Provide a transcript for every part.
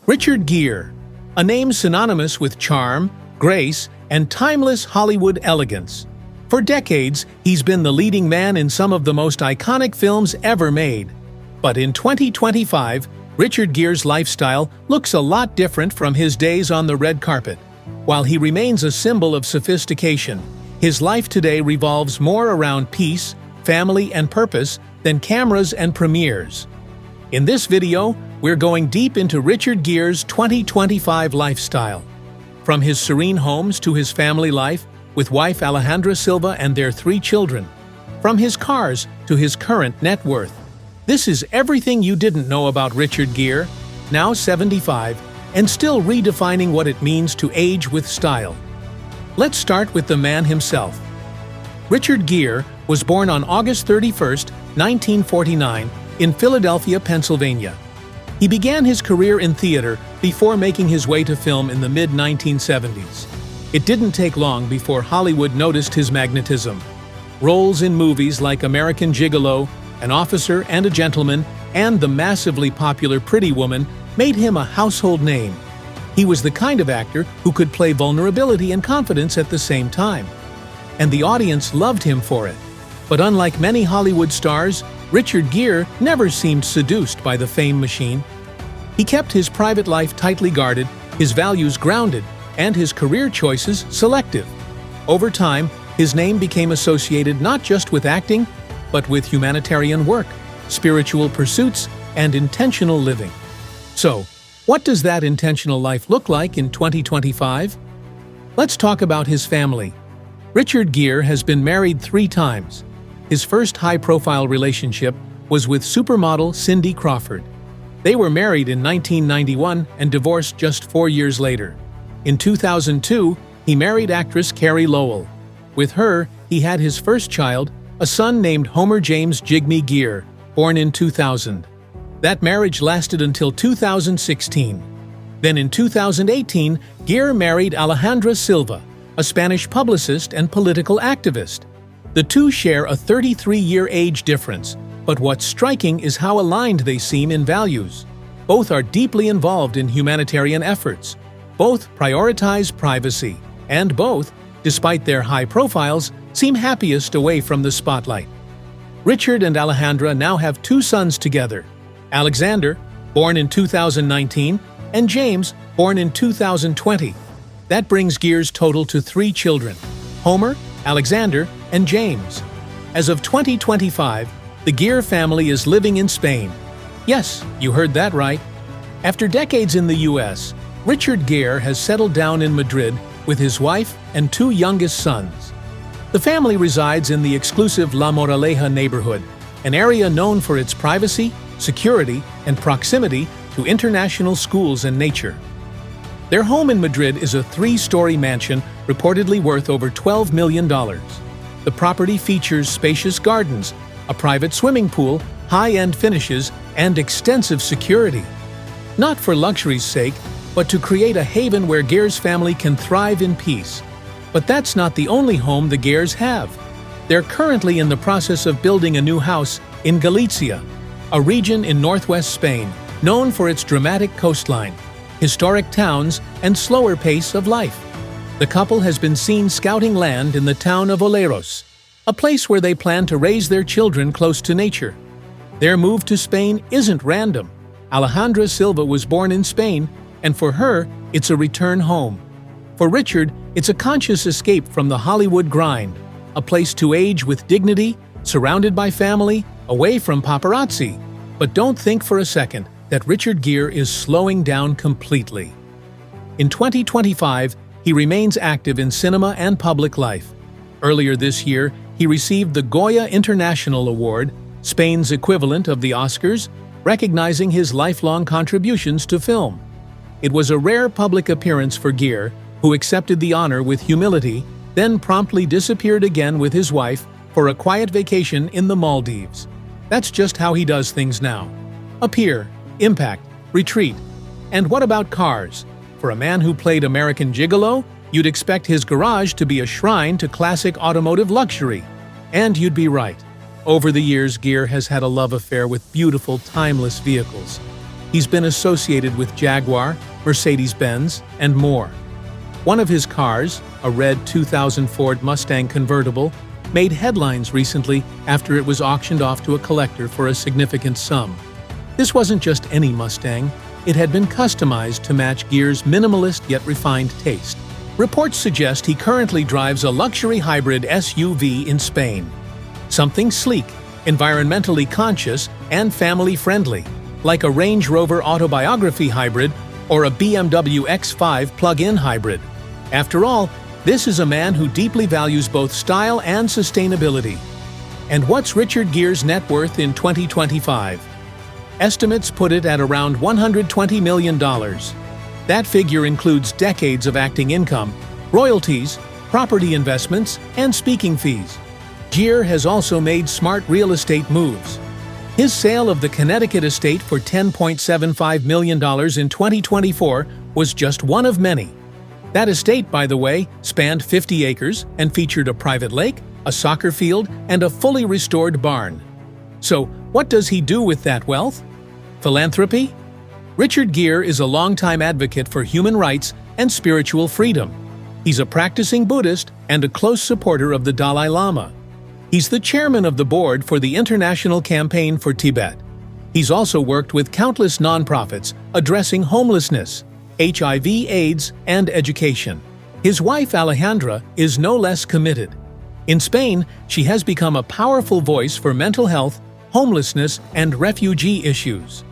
Richard Gere, a name synonymous with charm, grace, and timeless Hollywood elegance. For decades, he's been the leading man in some of the most iconic films ever made. But in 2025, Richard Gere's lifestyle looks a lot different from his days on the red carpet. While he remains a symbol of sophistication, his life today revolves more around peace, family, and purpose than cameras and premieres. In this video, we're going deep into Richard Gere's 2025 lifestyle. From his serene homes to his family life, with wife Alejandra Silva and their 3 children. From his cars to his current net worth. This is everything you didn't know about Richard Gere, now 75, and still redefining what it means to age with style. Let's start with the man himself. Richard Gere was born on August 31, 1949, in Philadelphia, Pennsylvania. He began his career in theater before making his way to film in the mid-1970s. It didn't take long before Hollywood noticed his magnetism. Roles in movies like American Gigolo, An Officer and a Gentleman, and the massively popular Pretty Woman made him a household name. He was the kind of actor who could play vulnerability and confidence at the same time. And the audience loved him for it. But unlike many Hollywood stars, Richard Gere never seemed seduced by the fame machine. He kept his private life tightly guarded, his values grounded, and his career choices selective. Over time, his name became associated not just with acting, but with humanitarian work, spiritual pursuits, and intentional living. So, what does that intentional life look like in 2025? Let's talk about his family. Richard Gere has been married 3 times. His first high-profile relationship was with supermodel Cindy Crawford. They were married in 1991 and divorced just 4 years later. In 2002, he married actress Carrie Lowell. With her, he had his first child, a son named Homer James Jigme Gere, born in 2000. That marriage lasted until 2016. Then in 2018, Gere married Alejandra Silva, a Spanish publicist and political activist. The two share a 33-year age difference, but what's striking is how aligned they seem in values. Both are deeply involved in humanitarian efforts. Both prioritize privacy, and both, despite their high profiles, seem happiest away from the spotlight. Richard and Alejandra now have 2 sons together, Alexander, born in 2019, and James, born in 2020. That brings Gere's total to 3 children, Homer, Alexander, and James. As of 2025, the Gere family is living in Spain. Yes, you heard that right. After decades in the U.S., Richard Gere has settled down in Madrid with his wife and 2 youngest sons. The family resides in the exclusive La Moraleja neighborhood, an area known for its privacy, security, and proximity to international schools and nature. Their home in Madrid is a 3-story mansion reportedly worth over $12 million. The property features spacious gardens, a private swimming pool, high-end finishes, and extensive security. Not for luxury's sake, but to create a haven where Gere's family can thrive in peace. But that's not the only home the Geres have. They're currently in the process of building a new house in Galicia, a region in northwest Spain known for its dramatic coastline, historic towns, and slower pace of life. The couple has been seen scouting land in the town of Oleros, a place where they plan to raise their children close to nature. Their move to Spain isn't random. Alejandra Silva was born in Spain, and for her, it's a return home. For Richard, it's a conscious escape from the Hollywood grind, a place to age with dignity, surrounded by family, away from paparazzi. But don't think for a second that Richard Gere is slowing down completely. In 2025, he remains active in cinema and public life. Earlier this year, he received the Goya International Award, Spain's equivalent of the Oscars, recognizing his lifelong contributions to film. It was a rare public appearance for Gere, who accepted the honor with humility, then promptly disappeared again with his wife for a quiet vacation in the Maldives. That's just how he does things now. Appear, impact, retreat. And what about cars? For a man who played American Gigolo, you'd expect his garage to be a shrine to classic automotive luxury. And you'd be right. Over the years, Gere has had a love affair with beautiful, timeless vehicles. He's been associated with Jaguar, Mercedes-Benz, and more. One of his cars, a red 2000 Ford Mustang convertible, made headlines recently after it was auctioned off to a collector for a significant sum. This wasn't just any Mustang, it had been customized to match Gere's minimalist yet refined taste. Reports suggest he currently drives a luxury hybrid SUV in Spain. Something sleek, environmentally conscious, and family-friendly, like a Range Rover Autobiography hybrid or a BMW X5 plug-in hybrid. After all, this is a man who deeply values both style and sustainability. And what's Richard Gere's net worth in 2025? Estimates put it at around $120 million. That figure includes decades of acting income, royalties, property investments, and speaking fees. Gere has also made smart real estate moves. His sale of the Connecticut estate for $10.75 million in 2024 was just one of many. That estate, by the way, spanned 50 acres and featured a private lake, a soccer field, and a fully restored barn. So, what does he do with that wealth? Philanthropy? Richard Gere is a longtime advocate for human rights and spiritual freedom. He's a practicing Buddhist and a close supporter of the Dalai Lama. He's the chairman of the board for the International Campaign for Tibet. He's also worked with countless nonprofits addressing homelessness, HIV/AIDS, and education. His wife Alejandra is no less committed. In Spain, she has become a powerful voice for mental health, homelessness, and refugee issues.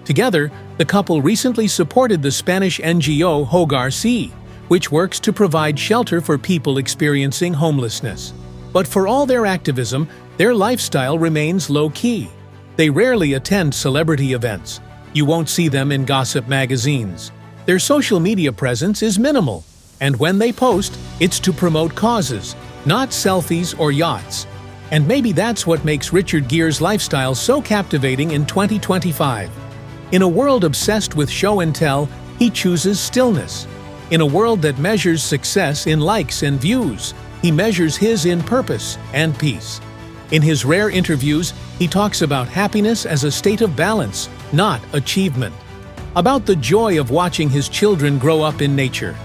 Together, the couple recently supported the Spanish NGO Hogar Sí, which works to provide shelter for people experiencing homelessness. But for all their activism, their lifestyle remains low-key. They rarely attend celebrity events. You won't see them in gossip magazines. Their social media presence is minimal, and when they post, it's to promote causes, not selfies or yachts. And maybe that's what makes Richard Gere's lifestyle so captivating in 2025. In a world obsessed with show and tell, he chooses stillness. In a world that measures success in likes and views, he measures his in purpose and peace. In his rare interviews, he talks about happiness as a state of balance, not achievement. About the joy of watching his children grow up in nature.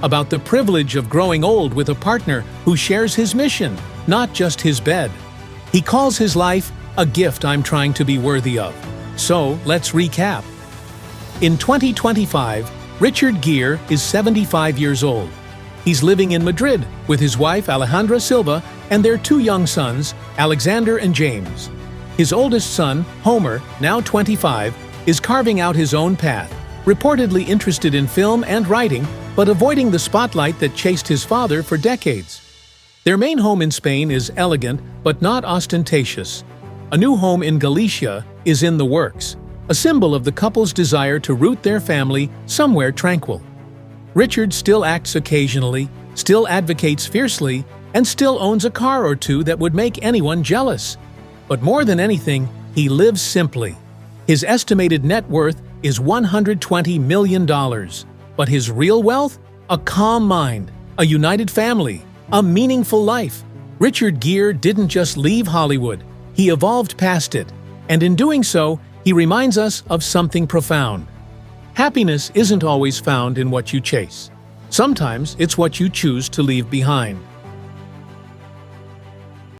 About the privilege of growing old with a partner who shares his mission, not just his bed. He calls his life a gift I'm trying to be worthy of. So, let's recap. In 2025, Richard Gere is 75 years old. He's living in Madrid with his wife Alejandra Silva and their two young sons, Alexander and James. His oldest son, Homer, now 25, is carving out his own path, reportedly interested in film and writing, but avoiding the spotlight that chased his father for decades. Their main home in Spain is elegant but not ostentatious. A new home in Galicia is in the works, a symbol of the couple's desire to root their family somewhere tranquil. Richard still acts occasionally, still advocates fiercely, and still owns a car or two that would make anyone jealous. But more than anything, he lives simply. His estimated net worth is $120 million. But his real wealth? A calm mind, a united family, a meaningful life. Richard Gere didn't just leave Hollywood, he evolved past it. And in doing so, he reminds us of something profound. Happiness isn't always found in what you chase. Sometimes it's what you choose to leave behind.